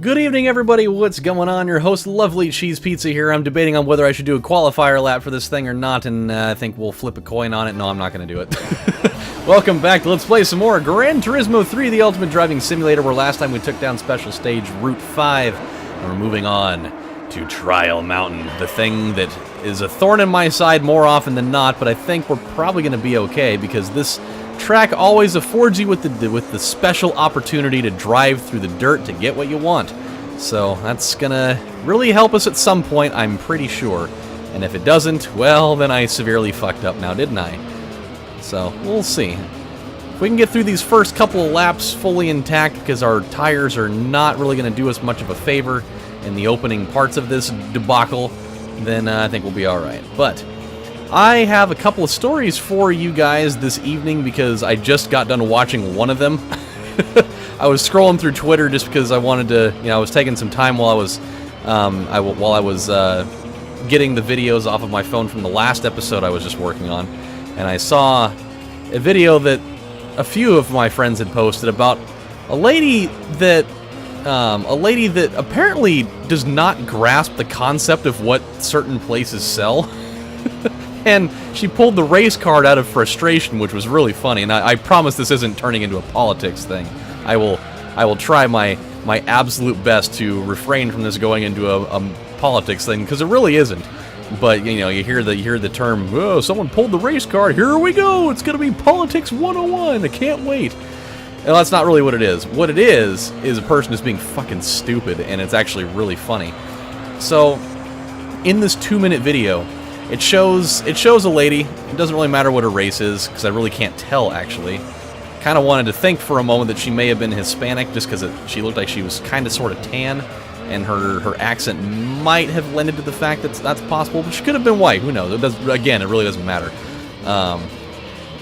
Good evening, everybody. What's going on? Your host, LovelyCheesePizza here. I'm debating on whether I should do a qualifier lap for this thing or not, and I think we'll flip a coin on it. No, I'm not going to do it. Welcome back to Let's Play some more Gran Turismo 3, the Ultimate Driving Simulator, where last time we took down Special Stage Route 5, and we're moving on to Trial Mountain, the thing that is a thorn in my side more often than not, but I think we're probably going to be okay, because this track always affords you with the special opportunity to drive through the dirt to get what you want. So that's gonna really help us at some point, I'm pretty sure. And if it doesn't, well, then I severely fucked up now, didn't I? So, we'll see. If we can get through these first couple of laps fully intact, because our tires are not really going to do us much of a favor in the opening parts of this debacle, then I think we'll be alright. But I have a couple of stories for you guys this evening because I just got done watching one of them. I was scrolling through Twitter just because I wanted to, I was taking some time while I was getting the videos off of my phone from the last episode I was just working on, and I saw a video that a few of my friends had posted about a lady that apparently does not grasp the concept of what certain places sell. And she pulled the race card out of frustration, which was really funny. And I promise this isn't turning into a politics thing. I will try my absolute best to refrain from this going into a politics thing, because it really isn't. But you hear the term, "Oh, someone pulled the race card. Here we go. It's gonna be politics 101. I can't wait." Well, that's not really what it is. What it is a person just being fucking stupid, and it's actually really funny. So, in this 2-minute video, it shows a lady. It doesn't really matter what her race is, because I really can't tell, actually. Kind of wanted to think for a moment that she may have been Hispanic, just because she looked like she was kind of sort of tan, and her accent might have lended to the fact that that's possible, but she could have been white. Who knows? Again, it really doesn't matter.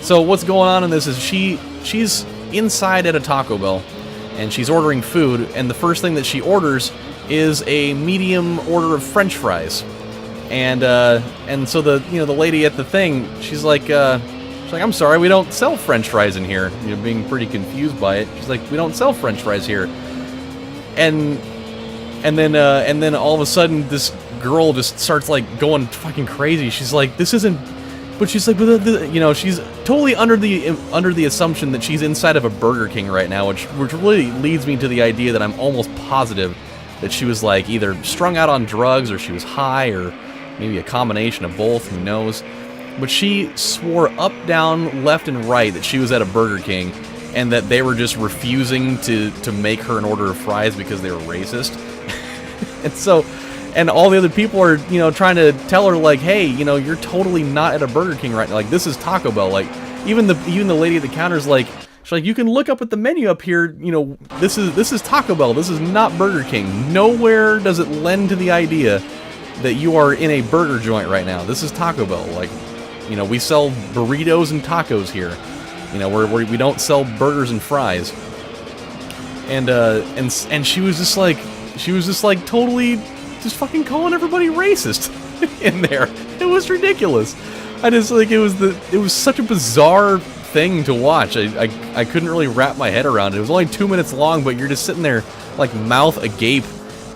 So what's going on in this is she's inside at a Taco Bell, and she's ordering food, and the first thing that she orders is a medium order of French fries. And so the lady at the thing, she's like, "I'm sorry, we don't sell French fries in here." Being pretty confused by it. She's like, "We don't sell French fries here." And then all of a sudden, this girl just starts like going fucking crazy. She's like, "This isn't," but she's like, she's totally under the assumption that she's inside of a Burger King right now, which really leads me to the idea that I'm almost positive that she was like either strung out on drugs or she was high or maybe a combination of both, who knows. But she swore up, down, left, and right that she was at a Burger King and that they were just refusing to make her an order of fries because they were racist. And all the other people are, trying to tell her, like, "Hey, you're totally not at a Burger King right now. Like, this is Taco Bell." Like, even the lady at the counter's like, she's like, "You can look up at the menu up here, this is Taco Bell. This is not Burger King. Nowhere does it lend to the idea that you are in a burger joint right now. This is Taco Bell. Like, we sell burritos and tacos here. We don't sell burgers and fries." And she was just like totally just fucking calling everybody racist in there. It was ridiculous. It was such a bizarre thing to watch. I couldn't really wrap my head around it. It was only 2 minutes long, but you're just sitting there like mouth agape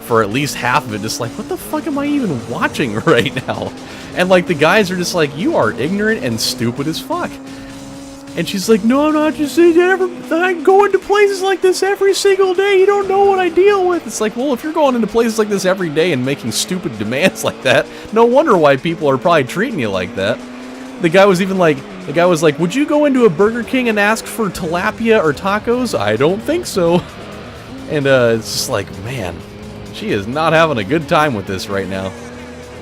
for at least half of it, just like, what the fuck am I even watching right now? And like the guys are just like, "You are ignorant and stupid as fuck." And she's like, "No, I'm not just saying I go into places like this every single day. You don't know what I deal with." It's like, well, if you're going into places like this every day and making stupid demands like that, no wonder why people are probably treating you like that. The guy was like, "Would you go into a Burger King and ask for tilapia or tacos?" "I don't think so." And it's just like, man, she is not having a good time with this right now.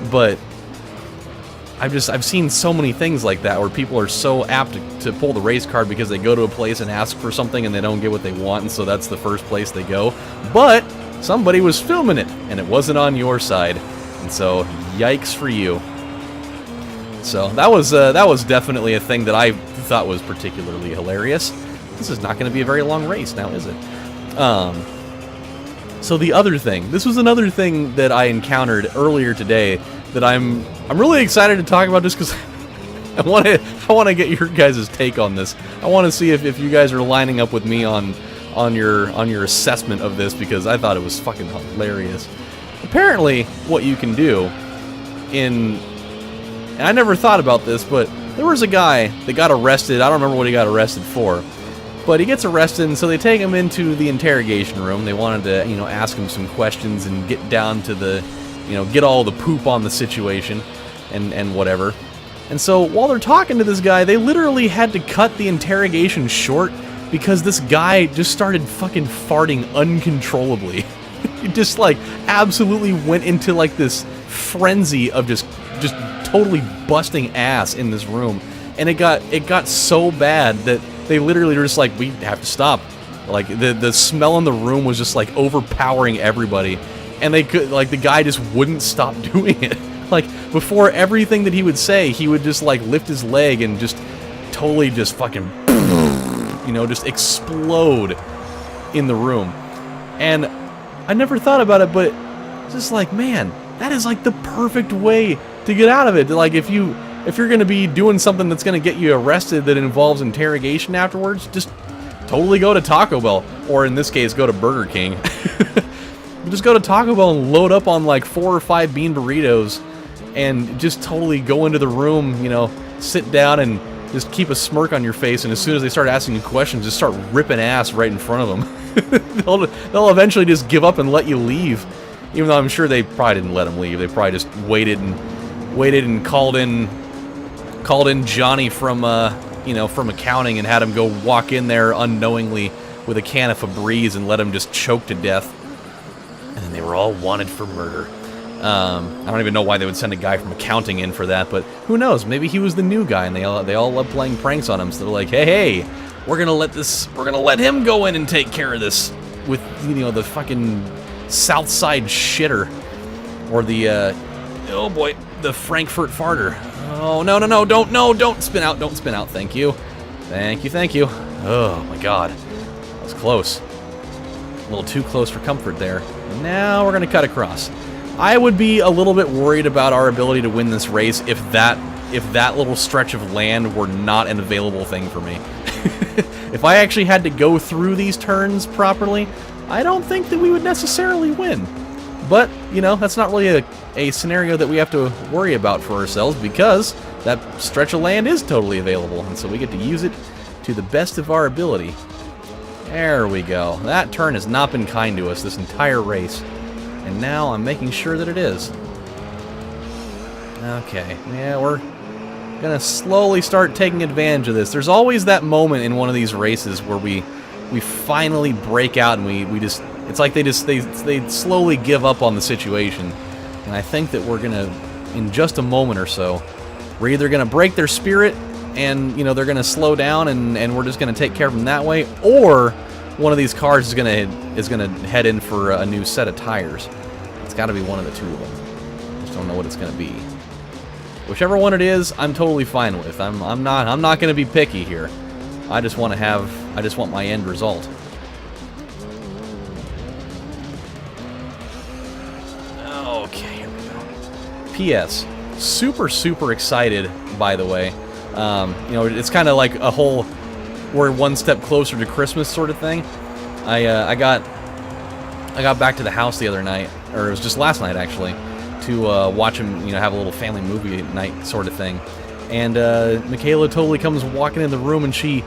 But I've seen so many things like that where people are so apt to pull the race card because they go to a place and ask for something and they don't get what they want, and so that's the first place they go. But somebody was filming it, and it wasn't on your side, and so yikes for you. So that was definitely a thing that I thought was particularly hilarious. This is not going to be a very long race now, is it? So the other thing, this was another thing that I encountered earlier today that I'm really excited to talk about, just because I want to get your guys' take on this. I want to see if you guys are lining up with me on on your assessment of this because I thought it was fucking hilarious. Apparently, what you can do and I never thought about this, but there was a guy that got arrested. I don't remember what he got arrested for, but he gets arrested, and so they take him into the interrogation room. They wanted to, ask him some questions and get down to the, get all the poop on the situation and whatever. And so while they're talking to this guy, they literally had to cut the interrogation short because this guy just started fucking farting uncontrollably. He just like absolutely went into like this frenzy of just totally busting ass in this room, and it got so bad that they literally were just like, we have to stop. Like the smell in the room was just like overpowering everybody, and they could like the guy just wouldn't stop doing it. Like before everything that he would say, he would just like lift his leg and just totally just fucking just explode in the room. And I never thought about it, but just like, man, that is like the perfect way to get out of it. Like if you're going to be doing something that's going to get you arrested that involves interrogation afterwards, just totally go to Taco Bell, or in this case, go to Burger King. Just go to Taco Bell and load up on like 4 or 5 bean burritos and just totally go into the room, sit down and just keep a smirk on your face, and as soon as they start asking you questions, just start ripping ass right in front of them. They'll eventually just give up and let you leave. Even though I'm sure they probably didn't let him leave. They probably just waited and called in Johnny from from accounting and had him go walk in there unknowingly with a can of Febreze and let him just choke to death. And then they were all wanted for murder. I don't even know why they would send a guy from accounting in for that, but who knows? Maybe he was the new guy and they all love playing pranks on him. So they're like, hey, we're gonna let him go in and take care of this with the fucking Southside shitter, or the oh boy, the Frankfurt farter. Oh no, don't spin out, thank you. Oh my god, that was close, a little too close for comfort there. And now we're gonna cut across. I would be a little bit worried about our ability to win this race if that little stretch of land were not an available thing for me. If I actually had to go through these turns properly, I don't think that we would necessarily win. But, that's not really a scenario that we have to worry about for ourselves, because that stretch of land is totally available, and so we get to use it to the best of our ability. There we go. That turn has not been kind to us this entire race, and now I'm making sure that it is. Okay, yeah, we're gonna slowly start taking advantage of this. There's always that moment in one of these races where we finally break out and we just, it's like they slowly give up on the situation. And I think that we're gonna, in just a moment or so, we're either gonna break their spirit and they're gonna slow down and we're just gonna take care of them that way, or one of these cars is gonna head in for a new set of tires. It's got to be one of the two of them. Just don't know what it's gonna be. Whichever one it is, I'm totally fine with. I'm not gonna be picky here. I just want my end result. Okay, here we go. P.S. Super excited, by the way. It's kind of like a whole, we're one step closer to Christmas sort of thing. I got back to the house the other night, or it was just last night actually, to watch him, have a little family movie night sort of thing. And Michaela totally comes walking in the room, and she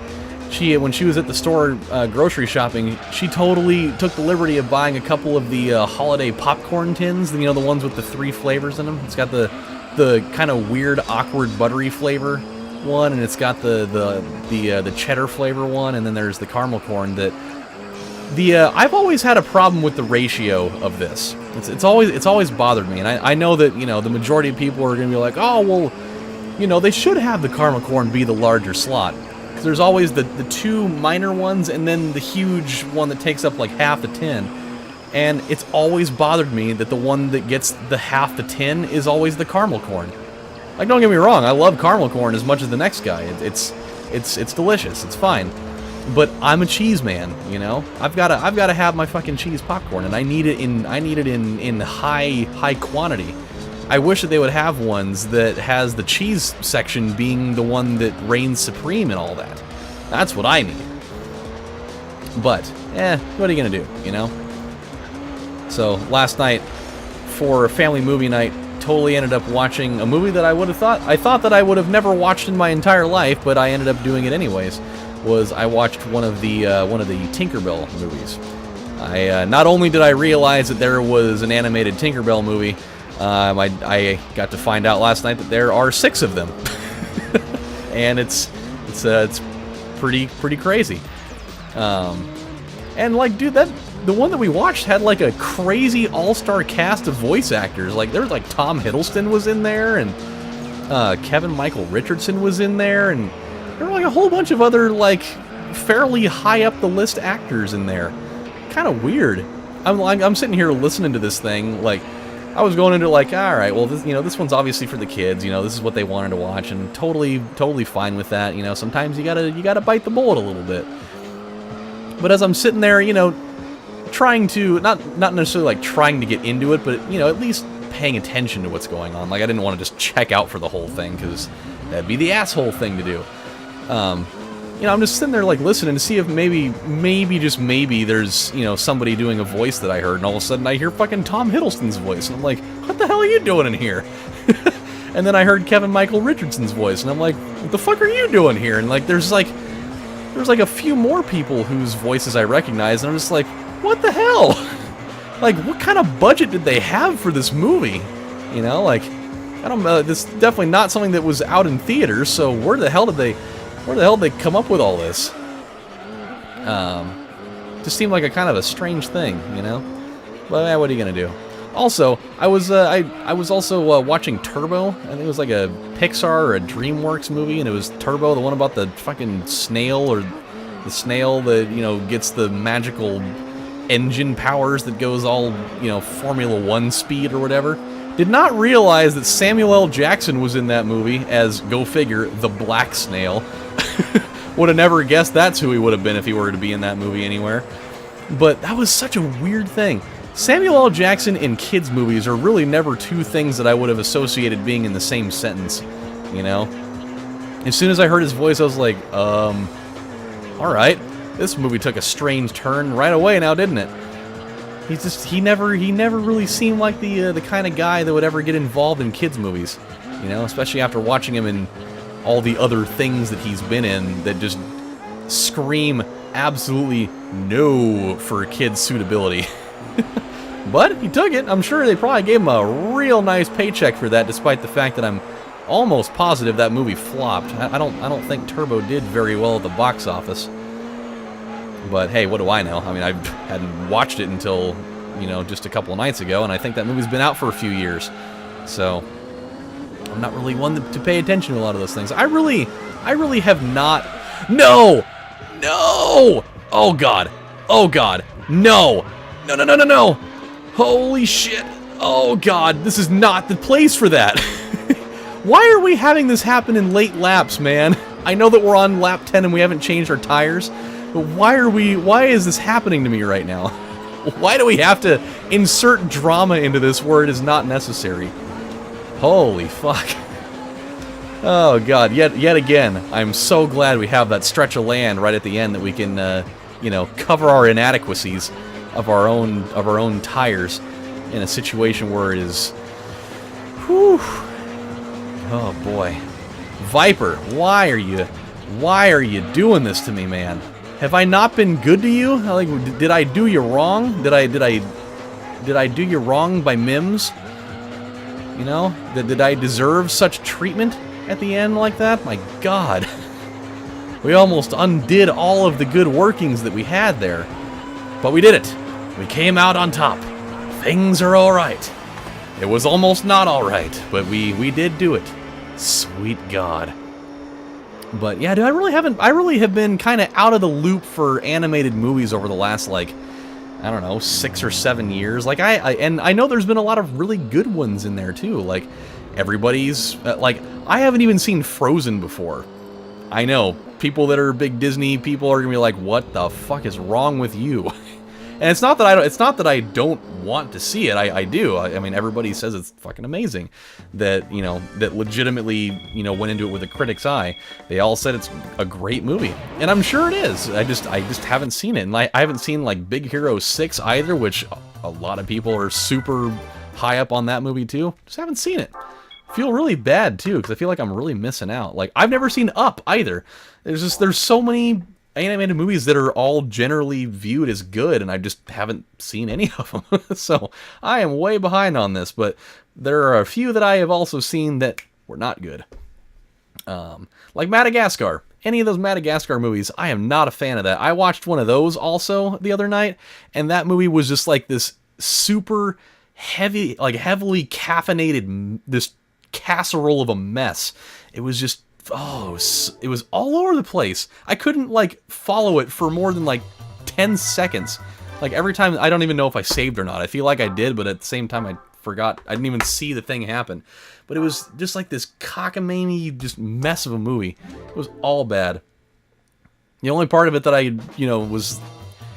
when she was at the store grocery shopping, she totally took the liberty of buying a couple of the holiday popcorn tins, the ones with the 3 flavors in them. It's got the kind of weird, awkward, buttery flavor one, and it's got the cheddar flavor one, and then there's the caramel corn. I've always had a problem with the ratio of this. It's always bothered me, and I know that the majority of people are going to be like, oh well, they should have the caramel corn be the larger slot. Because there's always the 2 minor ones and then the huge one that takes up like half the tin. And it's always bothered me that the one that gets the half the tin is always the caramel corn. Like, don't get me wrong, I love caramel corn as much as the next guy. It's delicious, it's fine. But I'm a cheese man, I've got to have my fucking cheese popcorn, and I need it in high quantity. I wish that they would have ones that has the cheese section being the one that reigns supreme and all that. That's what I need. But what are you gonna do, you know? So last night, for family movie night, totally ended up watching a movie that I thought that I would have never watched in my entire life, but I ended up doing it anyways. I watched one of the Tinkerbell movies. Not only did I realize that there was an animated Tinkerbell movie, I got to find out last night that there are 6 of them, and it's pretty crazy. And like, dude, the one that we watched had like a crazy all-star cast of voice actors. Like, there was like Tom Hiddleston was in there, and Kevin Michael Richardson was in there, and there were like a whole bunch of other like fairly high up the list actors in there. Kind of weird. I'm sitting here listening to this thing, like, I was going into like, all right, well, this one's obviously for the kids. This is what they wanted to watch, and totally fine with that. Sometimes you gotta bite the bullet a little bit. But as I'm sitting there, trying to not necessarily like trying to get into it, but at least paying attention to what's going on. Like, I didn't want to just check out for the whole thing, because that'd be the asshole thing to do. I'm just sitting there like listening to see if maybe just maybe there's somebody doing a voice that I heard, and all of a sudden I hear fucking Tom Hiddleston's voice, and I'm like, what the hell are you doing in here? And then I heard Kevin Michael Richardson's voice, and I'm like, what the fuck are you doing here? And like there's like a few more people whose voices I recognize, and I'm just like, what the hell? Like, what kind of budget did they have for this movie? Like, I don't know. This is definitely not something that was out in theaters. So where the hell did they come up with all this? Just seemed like a kind of a strange thing, But what are you gonna do? Also, I was also watching Turbo. I think it was like a Pixar or a DreamWorks movie, and it was Turbo, the one about the fucking snail, or the snail that gets the magical engine powers that goes all Formula 1 speed or whatever. Did not realize that Samuel L. Jackson was in that movie as, go figure, the Black Snail. Would have never guessed that's who he would have been if he were to be in that movie anywhere. But that was such a weird thing. Samuel L. Jackson in kids' movies are really never two things that I would have associated being in the same sentence, As soon as I heard his voice, I was like, alright, this movie took a strange turn right away now, didn't it? He never really seemed like the kind of guy that would ever get involved in kids' movies, especially after watching him in all the other things that he's been in that just scream absolutely no for kids' suitability. But he took it. I'm sure they probably gave him a real nice paycheck for that, despite the fact that I'm almost positive that movie flopped. I don't think Turbo did very well at the box office. But hey, what do I know? I mean, I hadn't watched it until, just a couple of nights ago, and I think that movie's been out for a few years. So I'm not really one to pay attention to a lot of those things. I really have not. No! Oh God! No! No! Holy shit! Oh God! This is not the place for that. Why are we having this happen in late laps, man? I know that we're on lap 10 and we haven't changed our tires, but why is this happening to me right now? Why do we have to insert drama into this where it is not necessary? Holy fuck. Oh God, yet again, I'm so glad we have that stretch of land right at the end that we can, cover our inadequacies of our own tires in a situation where it is, whew. Oh boy. Viper, why are you doing this to me, man? Have I not been good to you? Like, did I do you wrong? Did I do you wrong by Mims? Did I deserve such treatment at the end like that? My God. We almost undid all of the good workings that we had there. But we did it. We came out on top. Things are alright. It was almost not alright, but we did do it. Sweet God. But yeah, dude, I really have been kind of out of the loop for animated movies over the last, like, I don't know, 6 or 7 years. Like, I know there's been a lot of really good ones in there too. Like, everybody's like, I haven't even seen Frozen before. I know people that are big Disney people are gonna be like, what the fuck is wrong with you? And it's not that I don't want to see it. I do. I mean, everybody says it's fucking amazing. That, you know, that legitimately, you know, went into it with a critic's eye. They all said it's a great movie. And I'm sure it is. I just haven't seen it. And I haven't seen, like, Big Hero 6 either, which a lot of people are super high up on that movie too. Just haven't seen it. Feel really bad too, because I feel like I'm really missing out. Like, I've never seen Up either. There's so many animated movies that are all generally viewed as good, and I just haven't seen any of them. So I am way behind on this, but there are a few that I have also seen that were not good. Like Madagascar. Any of those Madagascar movies, I am not a fan of that. I watched one of those also the other night, and that movie was just like this super heavy, like heavily caffeinated, this casserole of a mess. It was just, it was all over the place. I couldn't, like, follow it for more than, like, 10 seconds. Like, every time, I don't even know if I saved or not. I feel like I did, but at the same time, I forgot. I didn't even see the thing happen. But it was just like this cockamamie, just mess of a movie. It was all bad. The only part of it that I, you know,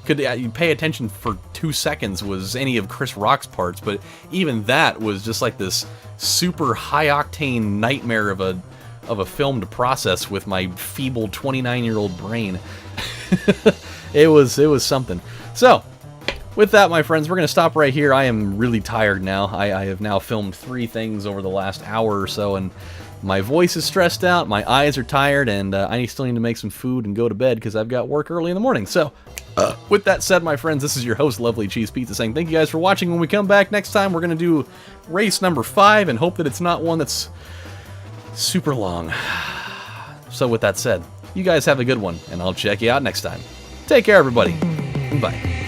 could pay attention for 2 seconds was any of Chris Rock's parts, but even that was just like this super high-octane nightmare of a film to process with my feeble 29-year-old brain. It was something. So, with that, my friends, we're going to stop right here. I am really tired now. I have now filmed 3 things over the last hour or so, and my voice is stressed out, my eyes are tired, and I still need to make some food and go to bed because I've got work early in the morning. So, with that said, my friends, this is your host, LovelyCheesePizza, saying thank you guys for watching. When we come back next time, we're going to do race number 5 and hope that it's not one that's super long. So with that said, you guys have a good one, and I'll check you out next time. Take care, everybody. Bye.